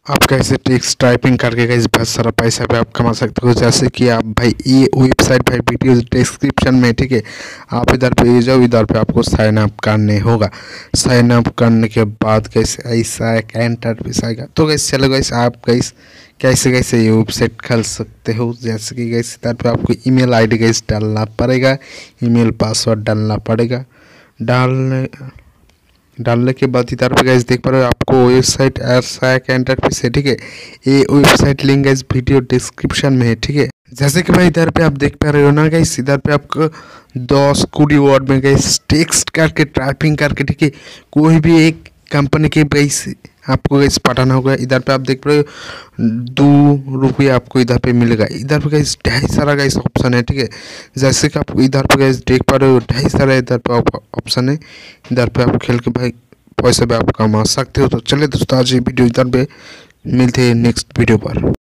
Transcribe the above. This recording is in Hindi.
आप कैसे टेक्स्ट टाइपिंग करके गाइस बहुत सारा पैसा भी आप कमा सकते हो। जैसे कि आप भाई ये वेबसाइट भाई वीडियो डिस्क्रिप्शन में, ठीक है, आप इधर पे जाओ, इधर पे आपको साइन अप करने होगा। साइन अप करने के बाद कैसे ऐसा एक इंटरफेस आएगा। तो गाइस चलो गाइस आप गाइस कैसे कैसे ये वेबसाइट खोल सकते हो। जैसे कि गाइस इधर पे आपको ईमेल आईडी गाइस डालना पड़ेगा, ईमेल पासवर्ड डालना पड़ेगा। डालने के बाद इधर पे गाइस देख पा रहे हो आपको वेबसाइट ऐसा एक इंटरफेस है, ठीक है। ये website link guys video description में है, ठीक है। जैसे कि भाई इधर पे आप देख पा रहे हो ना गाइस, इधर पे आपको 10 वर्ड में गाइस टेक्स्ट करके टाइपिंग करके, ठीक है, कोई भी एक कंपनी के गाइस आपको गाइस पठाना होगा। इधर पे आप देख रहे हो 2 रुपये आपको इधर पे मिलेगा। इधर पे गाइस ढेर सारा गाइस ऑप्शन है, ठीक है। जैसे कि आप इधर पे गाइस देख पा रहे हो ढेर सारा इधर पे ऑप्शन है। इधर पे आप खेल के भाई पैसे भी आप कमा सकते हो। तो चलिए दोस्तों आज ये वीडियो इधर पे, मिलते हैं नेक्स्ट वीडियो पर।